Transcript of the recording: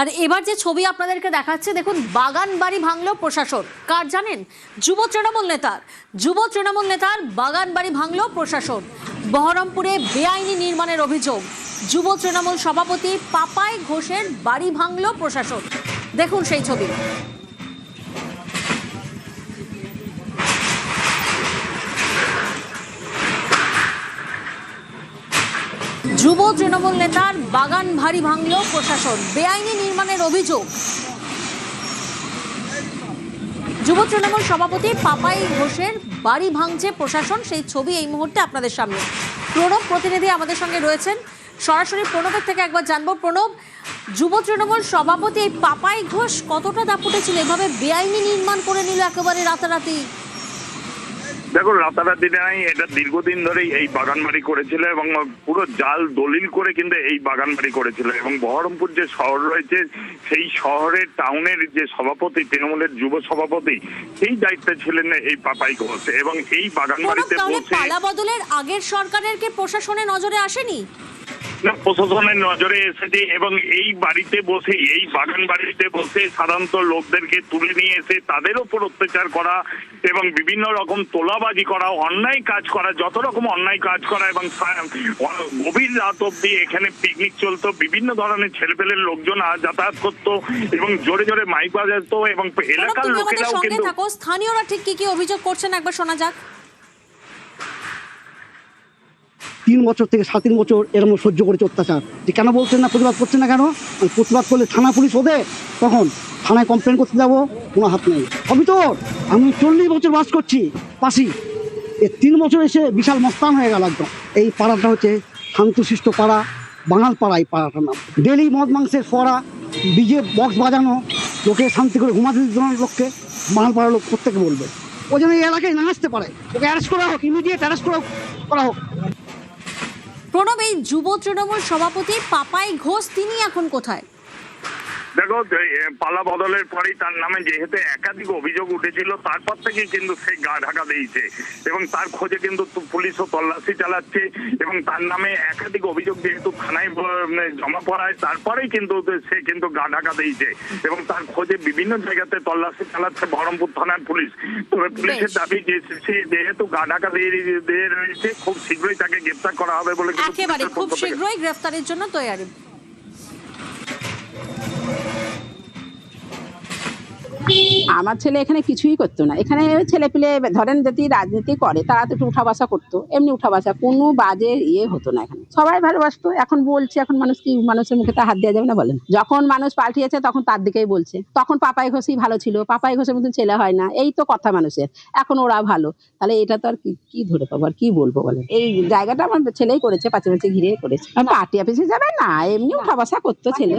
আর এবার যে ছবি আপনাদেরকে দেখাচ্ছে দেখুন, বাগান বাড়ি ভাঙলো প্রশাসন। কার জানেন? যুব তৃণমূল নেতার বাগান বাড়ি ভাঙলো প্রশাসন। বহরমপুরে বেআইনি নির্মাণের অভিযোগ। যুব তৃণমূল সভাপতি পাপাই ঘোষের বাড়ি ভাঙলো প্রশাসন। দেখুন সেই ছবি। যুব তৃণমূল নেতার বাগান বাড়ি ভাঙলো প্রশাসন, বেআইনি নির্মাণের অভিযোগ। যুব তৃণমূল সভাপতি পাপাই ঘোষের বাড়ি ভাঙছে প্রশাসন, সেই ছবি এই মুহূর্তে আপনাদের সামনে। প্রণব প্রতিনিধি আমাদের সঙ্গে রয়েছেন, সরাসরি প্রণবের থেকে একবার জানবো। প্রণব, যুব তৃণমূল সভাপতি এই পাপাই ঘোষ কতটা দাপুটে ছিল, এভাবে বেআইনি নির্মাণ করে নিল একেবারে রাতারাতি? দেখো, রাতারাতি নাই, এটা দীর্ঘদিন ধরেই এই বাগান বাড়ি করেছিল এবং পুরো জাল দলিল করে কিন্তু এই বাগান বাড়ি করেছিল। এবং বহরমপুর যে শহর রয়েছে, সেই শহরের টাউনের যে সভাপতি, তৃণমূলের যুব সভাপতি, সেই দায়িত্বে ছিলেন এই পাপাই ঘোষ। এবং এই বাগান বাড়িতে পালা বদলের আগের সরকারের কি প্রশাসনের নজরে আসেনি? প্রশাসনের নজরে এসেছে এবং এই বাড়িতে বসে, এই বাগান বাড়িতে বসে সাধারণত লোকদেরকে তুলে নিয়ে এসে তাদের উপর অত্যাচার করা এবং বিভিন্ন রকম তোলাবাজি করা, অন্যায় কাজ করা, যত রকম অন্যায় কাজ করা। এবং গভীর রাত অব্দি এখানে পিকনিক চলতো, বিভিন্ন ধরনের ছেলেপেলের লোকজন যাতায়াত করতো এবং জোরে জোরে মাইক বাজাতো এবং এলাকার লোকেরাও কিন্তু। স্থানীয়রা ঠিক কি কি অভিযোগ করছেন একবার শোনা যাক। 3 বছর থেকে 3.5 বছর এরকম সহ্য করেছে অত্যাচার। যে কেন বলছেন না, প্রতিবাদ করছেন না কেন? প্রতিবাদ করলে থানা পুলিশ ওদের, তখন থানায় কমপ্লেন করতে যাবো, কোনো হাত নেই। অভিযোগ, আমি 40 বছর বাস করছি পাশি, 3 বছর এসে বিশাল মস্তান হয়ে গেল একদম। এই পাড়াটা হচ্ছে শান্তশিষ্ট পাড়া, বাঙাল পাড়া। এই পাড়াটার নাম ডেলি মদ মাংসের ফোয়ারা, ডিজে বক্স বাজানো, লোকে শান্তি করে ঘুমাতে দিত না লোককে। বাঙাল পাড়ার লোক প্রত্যেকে বলবে ও যেন এই এলাকায় না আসতে পারে, ওকে অ্যারেস্ট করা হোক, ইমিডিয়েট অ্যারেস্ট করা হোক। প্রণব, এই যুব তৃণমূল সভাপতি পাপাই ঘোষ তিনি এখন কোথায়? দেখো, পালা বদলের পরেই তার নামে যেহেতু একাধিক অভিযোগ উঠেছিল, তারপর থেকে কিন্তু সে গা ঢাকা দিয়েছে এবং তার খোঁজে কিন্তু পুলিশও তল্লাশি চালাচ্ছে এবং তার নামে একাধিক অভিযোগ যেহেতু থানায় জমা পড়ায়, তারপরেই কিন্তু সে কিন্তু গা ঢাকা দিয়েছে এবং তার খোঁজে বিভিন্ন জায়গাতে তল্লাশি চালাচ্ছে বহরমপুর থানার পুলিশ। তবে পুলিশের দাবি যে সে যেহেতু গা ঢাকা দিয়ে রয়েছে, খুব শীঘ্রই তাকে গ্রেফতার করা হবে বলে। একেবারে খুব শীঘ্রই গ্রেফতারের জন্য তৈরি। আমার ছেলে এখানে কিছুই করতো না। এখানে ছেলে পেলে ধরেন যদি রাজনীতি করে তারা তো একটু উঠা বসা করতো, এমনি উঠা বসা, কোনো বাজে হতো না। এখানে সবাই ভালোবাসতো। এখন বলছে, এখন মানুষ কি মানুষের মুখে তা হাত দেওয়া যাবে না বলেন? যখন মানুষ পাল্টিয়েছে তখন তার দিকেই বলছে। তখন পাপাই ঘোষই ভালো ছিল, পাপাই ঘোষের মতন ছেলে হয় না, এই তো কথা মানুষের। এখন ওরা ভালো, তাহলে এটা তো আর কি ধরে পাবো, আর কি বলবো বলেন? এই জায়গাটা আমার ছেলেই করেছে, পাঁচে ঘিরে করেছে। আর পার্টি অফিসে যাবে না, এমনি উঠা বসা করতো ছেলে।